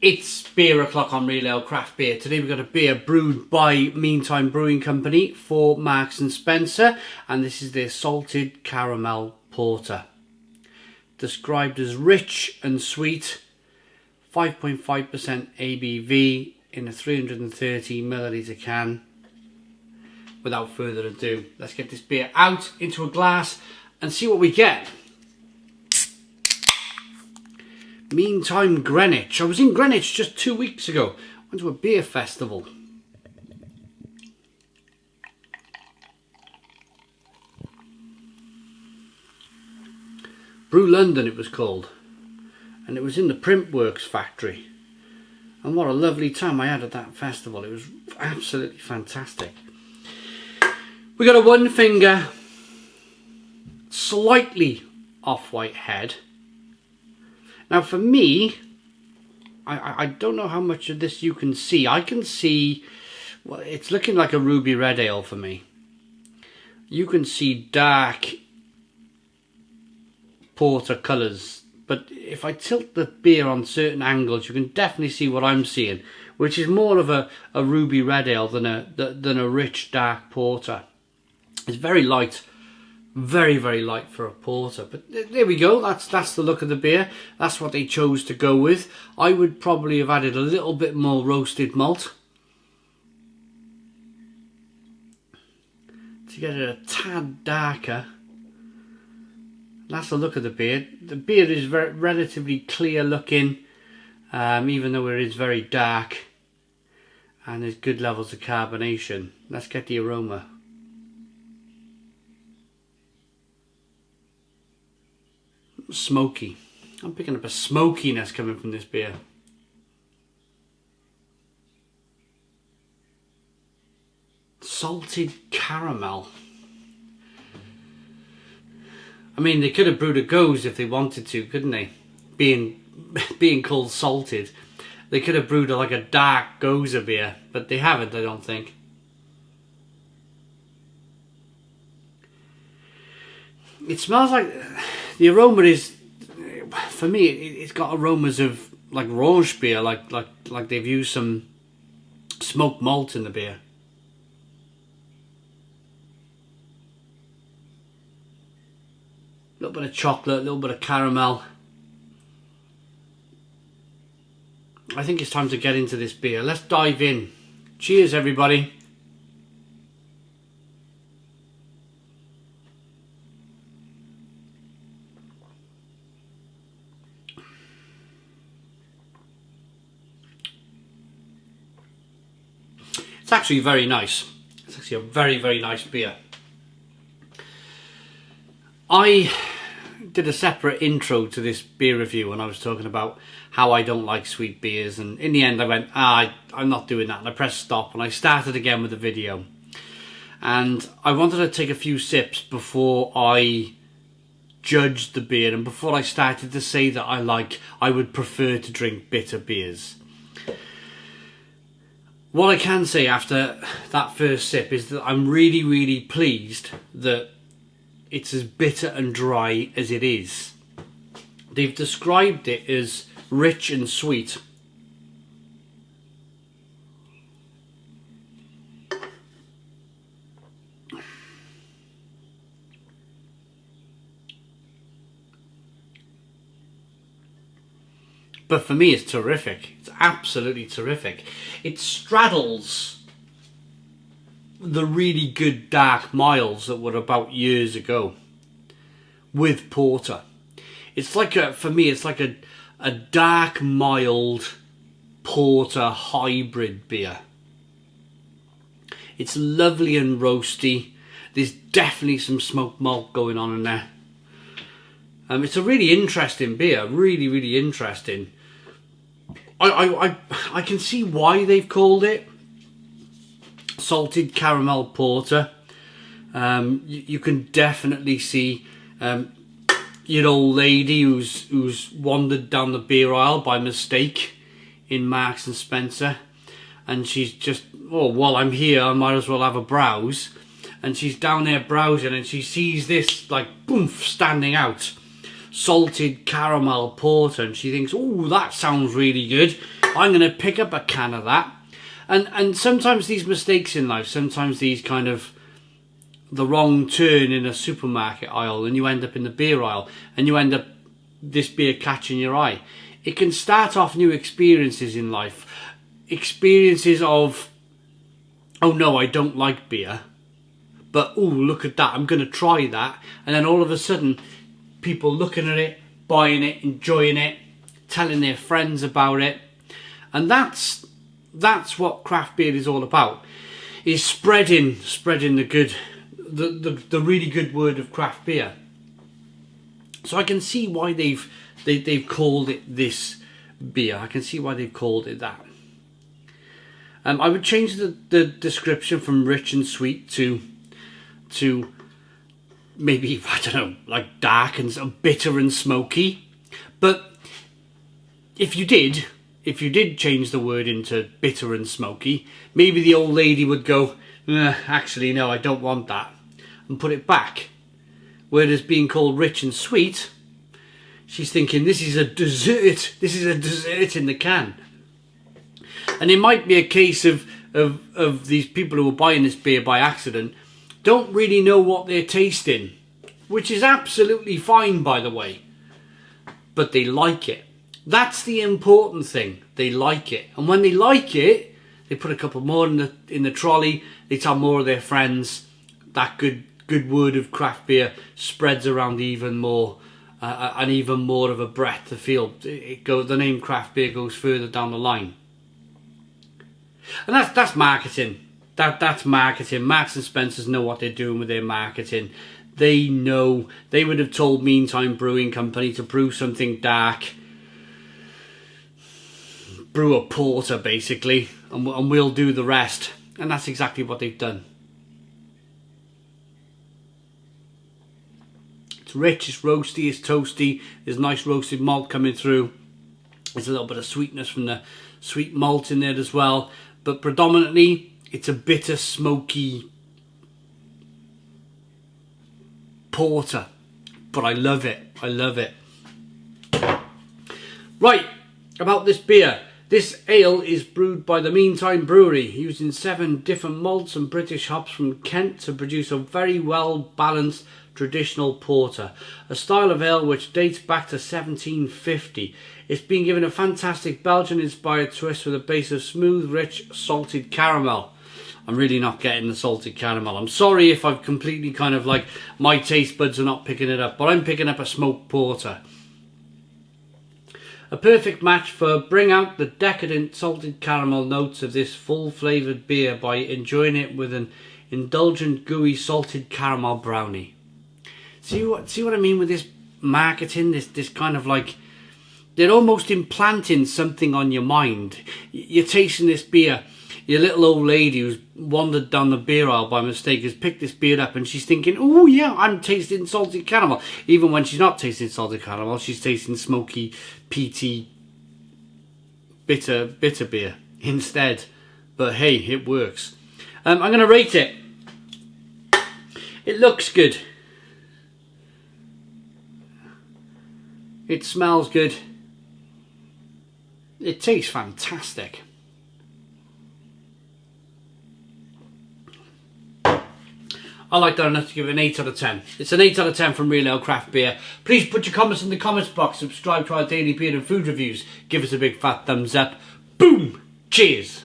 It's beer o'clock on Real Ale Craft Beer. Today we've got a beer brewed by Meantime Brewing Company for Marks and Spencer, and this is their salted caramel porter. Described as rich and sweet, 5.5% ABV in a 330 milliliter can. Without further ado, let's get this beer out into a glass and see what we get. Meantime Greenwich. I was in Greenwich just 2 weeks ago. Went to a beer festival. Brew London it was called. And it was in the Printworks factory. And what a lovely time I had at that festival. It was absolutely fantastic. We got a one finger, slightly off-white head. Now for me, I don't know how much of this you can see. I can see, well, it's looking like a ruby red ale for me. You can see dark porter colours, but if I tilt the beer on certain angles, you can definitely see what I'm seeing, which is more of a ruby red ale than a rich dark porter. It's very light. Very, very light for a porter, but there we go. That's the look of the beer. That's what they chose to go with. I would probably have added a little bit more roasted malt to get it a tad darker. That's the look of the beer. The beer is very relatively clear looking, even though it is very dark, and there's good levels of carbonation. Let's get the aroma. Smoky. I'm picking up a smokiness coming from this beer. Salted caramel. I mean, they could have brewed a goze if they wanted to, couldn't they? Being called salted, they could have brewed like a dark goze beer, but they haven't, I don't think. It smells like, the aroma is, for me, it's got aromas of like Rausch beer, like they've used some smoked malt in the beer. A little bit of chocolate, a little bit of caramel. I think it's time to get into this beer. Let's dive in. Cheers, everybody. It's actually very nice. It's actually a very, very nice beer. I did a separate intro to this beer review when I was talking about how I don't like sweet beers, and in the end I went, I'm not doing that, and I pressed stop and I started again with the video. And I wanted to take a few sips before I judged the beer and before I started to say that I would prefer to drink bitter beers. What I can say after that first sip is that I'm really, really pleased that it's as bitter and dry as it is. They've described it as rich and sweet. But for me, it's terrific. It's absolutely terrific. It straddles the really good dark miles that were about years ago with porter. It's like for me, it's like a dark mild porter hybrid beer. It's lovely and roasty. There's definitely some smoked malt going on in there. It's a really interesting beer. Really, really interesting. I can see why they've called it salted caramel porter. You can definitely see your old lady who's wandered down the beer aisle by mistake in Marks and Spencer, and she's just, oh, while I'm here I might as well have a browse, and she's down there browsing and she sees this like boom standing out salted caramel porter, and she thinks, oh, that sounds really good. I'm going to pick up a can of that. And sometimes these mistakes in life, sometimes these kind of the wrong turn in a supermarket aisle, and you end up in the beer aisle, and you end up this beer catching your eye. It can start off new experiences in life. Experiences of, oh no, I don't like beer, but oh, look at that, I'm going to try that. And then all of a sudden, people looking at it, buying it, enjoying it, telling their friends about it. And that's what craft beer is all about, is spreading the good, the really good word of craft beer. So I can see why they've called it this beer. I can see why they've called it that. I would change the description from rich and sweet to maybe, I don't know, like dark and bitter and smoky. But if you did change the word into bitter and smoky, maybe the old lady would go, actually no, I don't want that, and put it back. Whereas being called rich and sweet, she's thinking, this is a dessert in the can. And it might be a case of these people who are buying this beer by accident don't really know what they're tasting, which is absolutely fine, by the way. But they like it. That's the important thing. They like it. And when they like it, they put a couple more in the trolley. They tell more of their friends. That good word of craft beer spreads around even more, and even more of a breadth of field. The name craft beer goes further down the line. And that's marketing. That's marketing. Marks and Spencers know what they're doing with their marketing. They know. They would have told Meantime Brewing Company to brew something dark, brew a porter basically, and we'll do the rest. And that's exactly what they've done. It's rich, it's roasty, it's toasty. There's nice roasted malt coming through. There's a little bit of sweetness from the sweet malt in there as well. But predominantly, it's a bitter, smoky porter. But I love it. I love it. Right, about this beer. This ale is brewed by the Meantime Brewery, using 7 different malts and British hops from Kent to produce a very well balanced traditional porter, a style of ale which dates back to 1750. It's been given a fantastic Belgian-inspired twist with a base of smooth, rich, salted caramel. I'm really not getting the salted caramel. I'm sorry if I've completely kind of like, my taste buds are not picking it up, but I'm picking up a smoked porter. A perfect match for bring out the decadent salted caramel notes of this full-flavoured beer by enjoying it with an indulgent, gooey, salted caramel brownie. See what I mean with this marketing? This kind of like, they're almost implanting something on your mind. You're tasting this beer. Your little old lady who's wandered down the beer aisle by mistake has picked this beer up and she's thinking, oh yeah, I'm tasting salted caramel. Even when she's not tasting salted caramel, she's tasting smoky, peaty, bitter beer instead. But hey, it works. I'm going to rate it. It looks good. It smells good. It tastes fantastic. I like that enough to give it an 8 out of 10. It's an 8 out of 10 from Real Ale Craft Beer. Please put your comments in the comments box. Subscribe to our daily beer and food reviews. Give us a big fat thumbs up. Boom! Cheers!